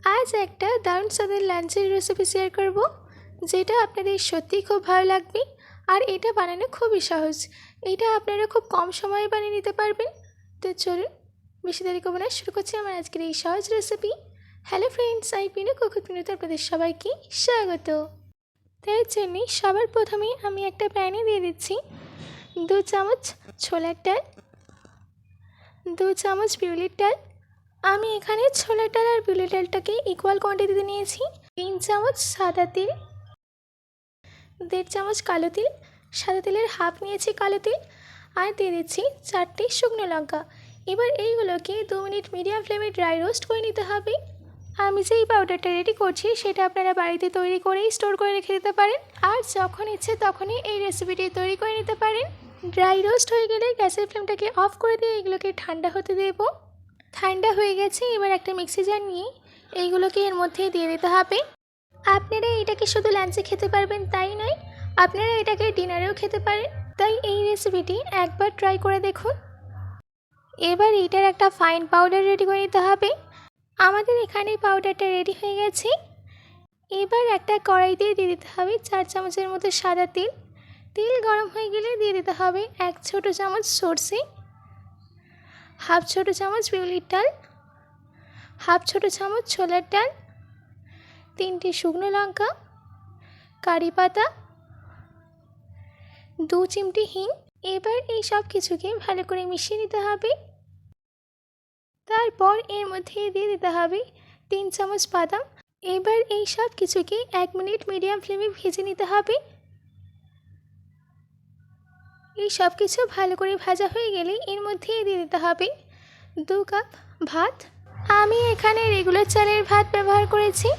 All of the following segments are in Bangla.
আজ একটা দারুণ স্বাদের লাঞ্চের রেসিপি শেয়ার করব, যেটা আপনাদের সত্যিই খুব ভালো লাগবে। আর এটা বানানো খুবই সহজ। এটা আপনারা খুব কম সময়ে বানিয়ে নিতে পারবেন। তো চলুন বেশি দেরি করব না, শুরু করছি আমার আজকের এই সহজ রেসিপি। হ্যালো ফ্রেন্ডস, আমি পিনু কুকুর পিনুতে আপনাদের সবাইকে স্বাগত। তাই জন্যে সবার প্রথমেই আমি একটা প্যানে দিয়ে দিচ্ছি 2 চামচ ছোলার ডাল, 2 চামচ বিউলির ডাল। আমি এখানে ছোলার ডাল আর বিউলির ডালটাকে ইকুয়াল কোয়ান্টিটিতে নিয়েছি। 3 চামচ সাদা তিল, 1.5 চামচ কালো তিল, সাদা তিলের হাফ নিয়েছি কালো তিল, আর দিয়ে দিচ্ছি 4টে শুকনো লঙ্কা। এবার এইগুলোকে 2 মিনিট মিডিয়াম ফ্লেমে ড্রাই রোস্ট করে নিতে হবে। আমি যে এই পাউডারটা রেডি করছি সেটা আপনারা বাড়িতে তৈরি করেই স্টোর করে রেখে দিতে পারেন, আর যখন ইচ্ছে তখনই এই রেসিপিটি তৈরি করে নিতে পারেন। ড্রাই রোস্ট হয়ে গেলে গ্যাসের ফ্লেমটাকে অফ করে দিয়ে এগুলোকে ঠান্ডা হতে দেবো। ঠান্ডা হয়ে গেছে, এবার একটা মিক্সি জার নিয়ে এইগুলোকে এর মধ্যে দিয়ে দিতে হবে। আপনারা এটাকে শুধু লাঞ্চে খেতে পারবেন তাই নয়, আপনারা এটাকে ডিনারেও খেতে পারেন। তাই এই রেসিপিটি একবার ট্রাই করে দেখুন। এবার এটার একটা ফাইন পাউডার রেডি করে নিতে হবে। আমাদের এখানে পাউডারটা রেডি হয়ে গেছে। এবার একটা কড়াইতে দিয়ে দিতে হবে 4 চামচের মতো সাদা তিল। তেল গরম হয়ে গেলে দিয়ে দিতে হবে 1 ছোটো চামচ সরষে, হাফ ছোটো চামচ বিউলির ডাল, হাফ ছোটো চামচ ছোলার ডাল, 3টে শুকনো লঙ্কা, কারি পাতা, 2 চিমটি হিং। এবার এই সব কিছুকে ভালো করে মিশিয়ে নিতে হবে। তারপর এর মধ্যে দিয়ে দিতে হবে 3 চামচ বাদাম। এবার এই সব কিছুকে 1 মিনিট মিডিয়াম ফ্লেমে ভেজে নিতে হবে। এই সব কিছু ভালো করে ভাজা হয়ে গেলে এর মধ্যে দিয়ে দিতে হবে 2 কাপ ভাত। আমি এখানে রেগুলার চালের ভাত ব্যবহার করেছি।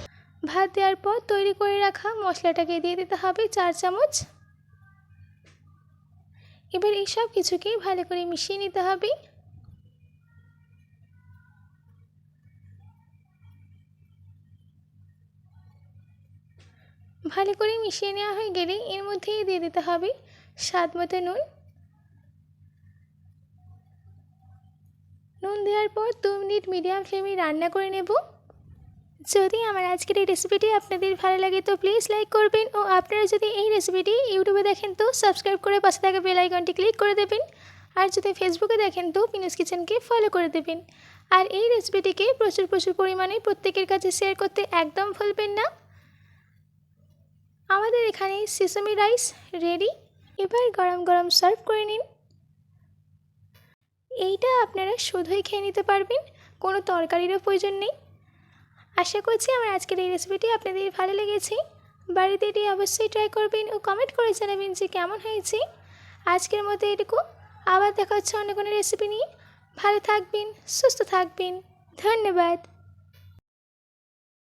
ভাত দেওয়ার পর তৈরি করে রাখা মশলাটাকে দিয়ে দিতে হবে 4 চামচ। এবার এই সব কিছুকে ভালো করে মিশিয়ে নিতে হবে। ভালো করে মিশিয়ে নেওয়া হয়ে গেলে এর মধ্যেই দিয়ে দিতে হবে স্বাদ মতো নুন। নুন দেওয়ার পর 2 মিনিট মিডিয়াম ফ্লেমে রান্না করে নেব। যদি আমার আজকের এই রেসিপিটি আপনাদের ভালো লাগে তো প্লিজ লাইক করবেন, ও আপনারা যদি এই রেসিপিটি ইউটিউবে দেখেন তো সাবস্ক্রাইব করে পাশে থাকা বেল আইকনটি ক্লিক করে দেবেন, আর যদি ফেসবুকে দেখেন তো পিনুস কিচেনকে ফলো করে দেবেন। আর এই রেসিপিটিকে প্রচুর পরিমাণে প্রত্যেকের কাছে শেয়ার করতে একদম ভুলবেন না। আমাদের এখানে সেসামি রাইস রেডি। এবার গরম গরম সার্ভ করে নিন। এইটা আপনারা শুধুই খেয়ে নিতে পারবেন, কোনো তরকারিরও প্রয়োজন নেই। আশা করছি আমার আজকের এই রেসিপিটি আপনাদের ভালো লেগেছে। বাড়িতে এটি অবশ্যই ট্রাই করবেন ও কমেন্ট করে জানাবেন যে কেমন হয়েছে। আজকের মতো এটুকু, আবার দেখা হচ্ছে অন্য কোনো রেসিপি নিয়ে। ভালো থাকবেন, সুস্থ থাকবেন, ধন্যবাদ।